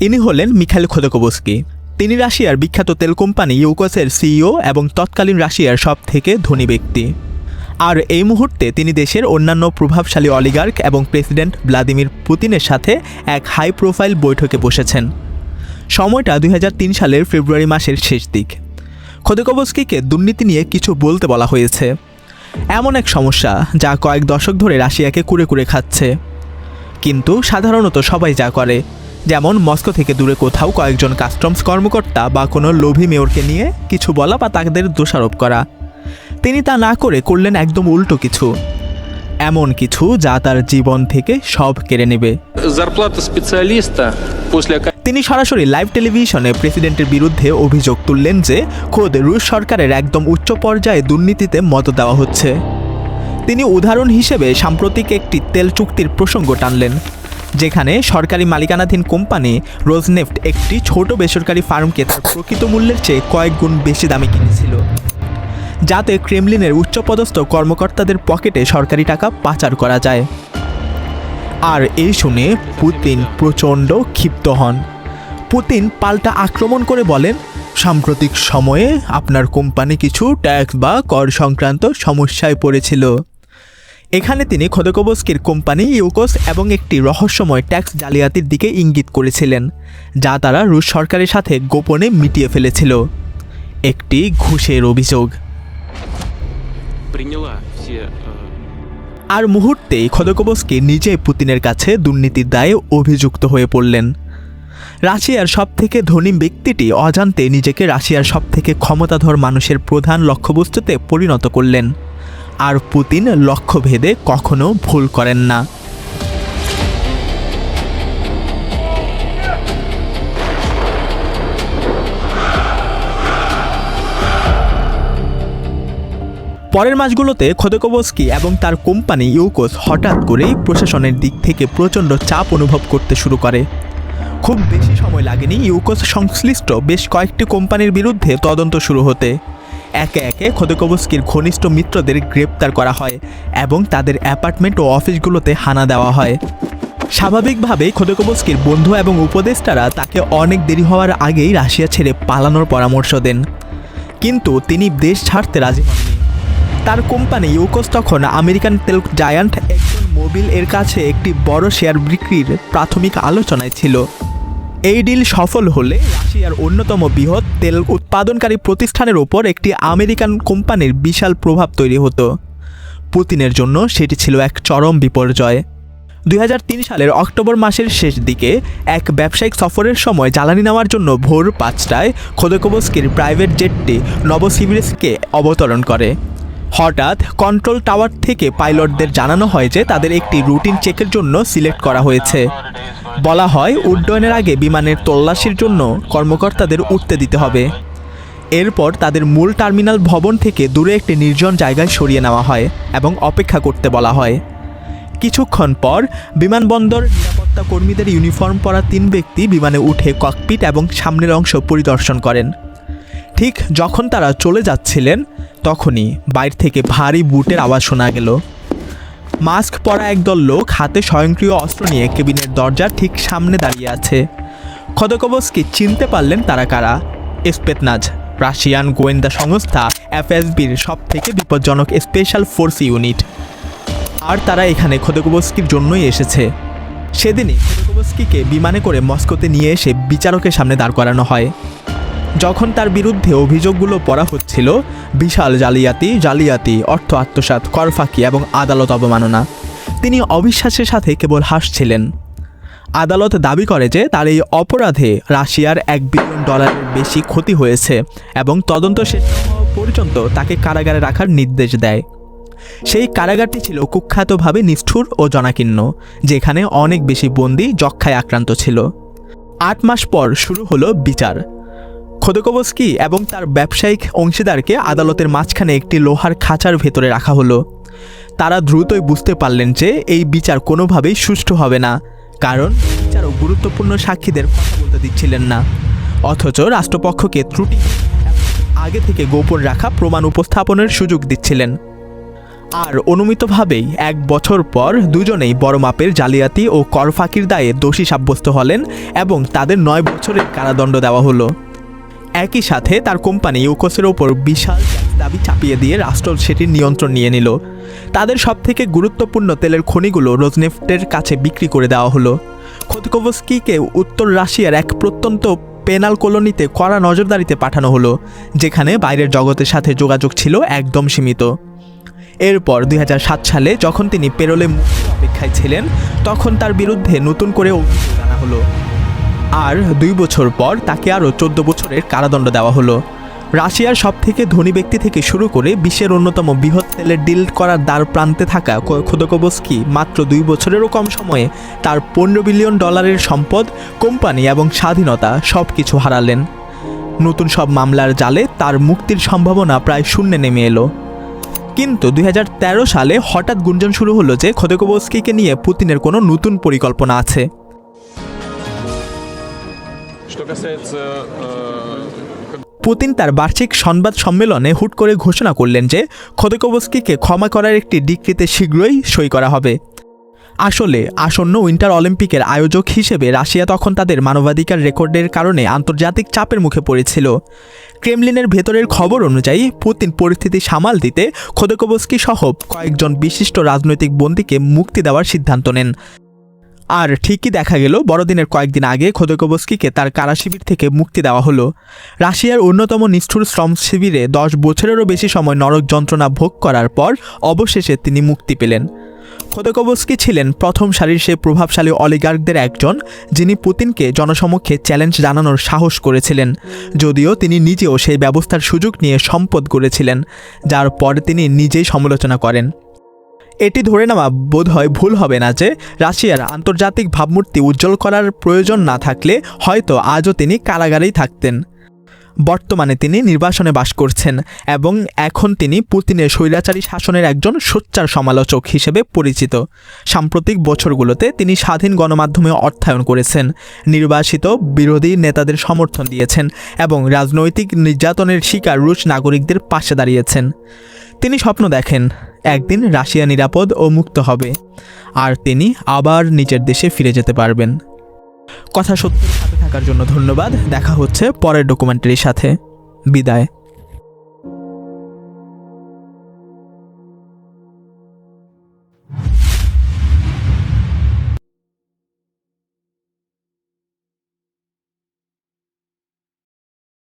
ইনি হলেন মিখাইল খোদকোভস্কি। তিনি রাশিয়ার বিখ্যাত তেল কোম্পানি ইউকোসের সিইও এবং তৎকালীন রাশিয়ার সবথেকে ধনী ব্যক্তি। আর এই মুহূর্তে তিনি দেশের অন্যান্য প্রভাবশালী অলিগার্ক এবং প্রেসিডেন্ট ভ্লাদিমির পুতিনের সাথে এক হাই প্রোফাইল বৈঠকে বসেছেন। সময়টা 2003 সালের ফেব্রুয়ারি মাসের শেষ দিক। খোদকোভস্কিকে দুর্নীতি নিয়ে কিছু বলতে বলা হয়েছে। এমন এক সমস্যা যা কয়েক দশক ধরে রাশিয়াকে কুরে কুরে খাচ্ছে। কিন্তু সাধারণত সবাই যা করে, যেমন মস্কো থেকে দূরে কোথাও কয়েকজন কাস্টমস কর্মকর্তা বা কোনো লোভী মেয়রকে নিয়ে কিছু বলা বা তাদের দোষারোপ করা, তিনি তা না করে করলেন একদম উল্টো কিছু, এমন কিছু যা তার জীবন থেকে সব কেড়ে নেবে। তিনি সরাসরি লাইভ টেলিভিশনে প্রেসিডেন্টের বিরুদ্ধে অভিযোগ তুললেন যে খোদ রুশ সরকারের একদম উচ্চ পর্যায়ে দুর্নীতিতে মদত দেওয়া হচ্ছে। তিনি উদাহরণ হিসেবে সাম্প্রতিক একটি তেল চুক্তির প্রসঙ্গ টানলেন, যেখানে সরকারি মালিকানাধীন কোম্পানি রোজনেফট একটি ছোট বেসরকারি ফার্মকে তার প্রকৃত মূল্যের চেয়ে কয়েক গুণ বেশি দামে কিনেছিল, যাতে ক্রেমলিনের উচ্চপদস্থ কর্মকর্তাদের পকেটে সরকারি টাকা পাচার করা যায়। আর এই শুনে পুতিন প্রচণ্ড ক্ষিপ্ত হন। পুতিন পাল্টা আক্রমণ করে বলেন, সাম্প্রতিক সময়ে আপনার কোম্পানি কিছু ট্যাক্স বা কর সংক্রান্ত সমস্যায় পড়েছিল। এখানে তিনি খোদকোভস্কির কোম্পানি ইউকোস এবং একটি রহস্যময় ট্যাক্স জালিয়াতির দিকে ইঙ্গিত করেছিলেন, যা তারা রুশ সরকারের সাথে গোপনে মিটিয়ে ফেলেছিল। একটি ঘুষের অভিযোগ। আর মুহূর্তেই খোদকোভস্কি নিজে পুতিনের কাছে দুর্নীতির দায়ে অভিযুক্ত হয়ে পড়লেন। রাশিয়ার সবথেকে ধনী ব্যক্তিটি অজান্তে নিজেকে রাশিয়ার সবথেকে ক্ষমতাধর মানুষের প্রধান লক্ষ্যবস্তুতে পরিণত করলেন। আর পুতিন লক্ষ্যভেদে কখনো ভুল করেন না। পরের মাসগুলোতে খোদকোভস্কি এবং তার কোম্পানি ইউকোস হঠাৎ করেই প্রশাসনের দিক থেকে প্রচণ্ড চাপ অনুভব করতে শুরু করে। খুব বেশি সময় লাগেনি ইউকোস সংশ্লিষ্ট বেশ কয়েকটি কোম্পানির বিরুদ্ধে তদন্ত শুরু হতে। একে একে খোদকোভস্কির ঘনিষ্ঠ মিত্রদের গ্রেপ্তার করা হয় এবং তাদের অ্যাপার্টমেন্ট ও অফিসগুলোতে হানা দেওয়া হয়। স্বাভাবিকভাবেই খোদকোভস্কির বন্ধু এবং উপদেষ্টারা তাকে অনেক দেরি হওয়ার আগেই রাশিয়া ছেড়ে পালানোর পরামর্শ দেন, কিন্তু তিনি দেশ ছাড়তে রাজি হননি। তার কোম্পানি ইউকোস তখন আমেরিকান তেল জায়ান্ট এক্সন মোবিল এর কাছে একটি বড় শেয়ার বিক্রির প্রাথমিক আলোচনায় ছিল। এই ডিল সফল হলে রাশিয়ার অন্যতম বৃহৎ তেল উৎপাদনকারী প্রতিষ্ঠানের ওপর একটি আমেরিকান কোম্পানির বিশাল প্রভাব তৈরি হতো। পুতিনের জন্য সেটি ছিল এক চরম বিপর্যয়। 2003 সালের অক্টোবর মাসের শেষ দিকে এক ব্যবসায়িক সফরের সময় জ্বালানি নেওয়ার জন্য ভোর 5টায় খোদকোভস্কির প্রাইভেট জেটটি নভোসিবিরস্কে অবতরণ করে। হঠাৎ কন্ট্রোল টাওয়ার থেকে পাইলটদের জানানো হয় যে তাদের একটি রুটিন চেকের জন্য সিলেক্ট করা হয়েছে। বলা হয় উড্ডয়নের আগে বিমানের তল্লাশির জন্য কর্মকর্তাদের উঠতে দিতে হবে। এরপর তাদের মূল টার্মিনাল ভবন থেকে দূরে একটি নির্জন জায়গায় সরিয়ে নেওয়া হয় এবং অপেক্ষা করতে বলা হয়। কিছুক্ষণ পর বিমানবন্দর নিরাপত্তা কর্মীদের ইউনিফর্ম পরা 3 ব্যক্তি বিমানে উঠে ককপিট এবং সামনের অংশ পরিদর্শন করেন। ঠিক যখন তারা চলে যাচ্ছিলেন তখনই বাইরে থেকে ভারী বুটের আওয়াজ শোনা গেল। মাস্ক পরা একদল লোক হাতে স্বয়ংক্রিয় অস্ত্র নিয়ে কেবিনের দরজার ঠিক সামনে দাঁড়িয়ে আছে। খোদকোভস্কি চিনতে পারলেন তারা কারা। স্পেতনাজ, রাশিয়ান গোয়েন্দা সংস্থা এফএসবির সবথেকে বিপজ্জনক স্পেশাল ফোর্স ইউনিট। আর তারা এখানে খোদকোভস্কির জন্যই এসেছে। সেদিনই খোদকোভস্কিকে বিমানে করে মস্কোতে নিয়ে এসে বিচারকের সামনে দাঁড় করানো হয়। যখন তার বিরুদ্ধে অভিযোগগুলো পড়া হচ্ছিল, বিশাল জালিয়াতি, অর্থ আত্মসাৎ, করফাকি এবং আদালত অবমাননা, তিনি অবিশ্বাসের সাথে কেবল হাসছিলেন। আদালত দাবি করে যে তার এই অপরাধে রাশিয়ার $1 বিলিয়ন বেশি ক্ষতি হয়েছে এবং তদন্ত শেষ হওয়া পর্যন্ত তাকে কারাগারে রাখার নির্দেশ দেয়। সেই কারাগারটি ছিল কুখ্যাতভাবে নিষ্ঠুর ও জনাকীর্ণ, যেখানে অনেক বেশি বন্দী যক্ষ্মায় আক্রান্ত ছিল। 8 মাস পর শুরু হলো বিচার। খোদকোভস্কি এবং তার ব্যবসায়িক অংশীদারকে আদালতের মাঝখানে একটি লোহার খাঁচার ভেতরে রাখা হলো। তারা দ্রুতই বুঝতে পারলেন যে এই বিচার কোনোভাবেই সুষ্ঠু হবে না, কারণ বিচারক গুরুত্বপূর্ণ সাক্ষীদের কথা বলতে দিচ্ছিলেন না, অথচ রাষ্ট্রপক্ষকে ত্রুটি আগে থেকে গোপন রাখা প্রমাণ উপস্থাপনের সুযোগ দিচ্ছিলেন। আর অনুমিতভাবেই 1 বছর পর দুজনেই বড় মাপের জালিয়াতি ও কর ফাঁকির দায়ে দোষী সাব্যস্ত হলেন এবং তাদের 9 বছরের কারাদণ্ড দেওয়া হলো। একই সাথে তার কোম্পানি ইউকোসের ওপর বিশাল ট্যাক্স দাবি চাপিয়ে দিয়ে রাষ্ট্র সেটির নিয়ন্ত্রণ নিয়ে নিল। তাদের সবথেকে গুরুত্বপূর্ণ তেলের খনিগুলো রোজনেফটের কাছে বিক্রি করে দেওয়া হলো। খোদকোভস্কিকে উত্তর রাশিয়ার এক প্রত্যন্ত পেনাল কলোনিতে কড়া নজরদারিতে পাঠানো হলো, যেখানে বাইরের জগতের সাথে যোগাযোগ ছিল একদম সীমিত। এরপর 2007 সালে যখন তিনি পেরোলে মুক্তির অপেক্ষায় ছিলেন, তখন তার বিরুদ্ধে নতুন করে অভিযোগ আনা হলো। আর 2 বছর পর তাকে আরও 14 বছরের কারাদণ্ড দেওয়া হলো। রাশিয়ার সবথেকে ধনী ব্যক্তি থেকে শুরু করে বিশ্বের অন্যতম বৃহৎ তেলের ডিল করার দ্বার প্রান্তে থাকা খোদকোভস্কি মাত্র 2 বছরেরও কম সময়ে তার $15 বিলিয়ন সম্পদ, কোম্পানি এবং স্বাধীনতা সব কিছু হারালেন। নতুন সব মামলার জালে তার মুক্তির সম্ভাবনা প্রায় শূন্যে নেমে এলো। কিন্তু 2013 সালে হঠাৎ গুঞ্জন শুরু হলো যে খোদকোভস্কিকে নিয়ে পুতিনের কোনো নতুন পরিকল্পনা আছে। পুতিন তার বার্ষিক সংবাদ সম্মেলনে হুট করে ঘোষণা করলেন যে খোদকোভস্কিকে ক্ষমা করার একটি ডিক্রিতে শীঘ্রই সই করা হবে। আসলে আসন্ন উইন্টার অলিম্পিকের আয়োজক হিসেবে রাশিয়া তখন তাদের মানবাধিকার রেকর্ডের কারণে আন্তর্জাতিক চাপের মুখে পড়েছিল। ক্রেমলিনের ভেতরের খবর অনুযায়ী পুতিন পরিস্থিতি সামাল দিতে খোদকোভস্কি সহ কয়েকজন বিশিষ্ট রাজনৈতিক বন্দীকে মুক্তি দেওয়ার সিদ্ধান্ত নেন। আর ঠিকই দেখা গেল, বড়দিনের কয়েকদিন আগে খোদকোভস্কিকে তার কারাশিবির থেকে মুক্তি দেওয়া হলো। রাশিয়ার অন্যতম নিষ্ঠুর শ্রম শিবিরে 10 বছরেরও বেশি সময় নরক যন্ত্রণা ভোগ করার পর অবশেষে তিনি মুক্তি পেলেন। খোদকোভস্কি ছিলেন প্রথম সারির সেই প্রভাবশালী অলিগার্কদের একজন, যিনি পুতিনকে জনসমক্ষে চ্যালেঞ্জ জানানোর সাহস করেছিলেন, যদিও তিনি নিজেও সেই ব্যবস্থার সুযোগ নিয়ে সম্পদ গড়েছিলেন, যার পরে তিনি নিজেই সমালোচনা করেন। এটি ধরে নেওয়া বোধহয় ভুল হবে না যে রাশিয়ার আন্তর্জাতিক ভাবমূর্তি উজ্জ্বল করার প্রয়োজন না থাকলে হয়তো আজও তিনি কারাগারেই থাকতেন। বর্তমানে তিনি নির্বাসনে বাস করছেন এবং এখন তিনি পুতিনের স্বৈরাচারী শাসনের একজন সোচ্চার সমালোচক হিসেবে পরিচিত। সাম্প্রতিক বছরগুলোতে তিনি স্বাধীন গণমাধ্যমে অর্থায়ন করেছেন, নির্বাসিত বিরোধী নেতাদের সমর্থন দিয়েছেন এবং রাজনৈতিক নির্যাতনের শিকার রুশ নাগরিকদের পাশে দাঁড়িয়েছেন। তিনি স্বপ্ন দেখেন একদিন রাশিয়া নিরাপদ ও মুক্ত হবে, আর তিনি আবার নিজের দেশে ফিরে যেতে পারবেন। কথা সত্যের সাথে থাকার জন্য ধন্যবাদ। দেখা হচ্ছে পরের ডকুমেন্টারির সাথে। বিদায়।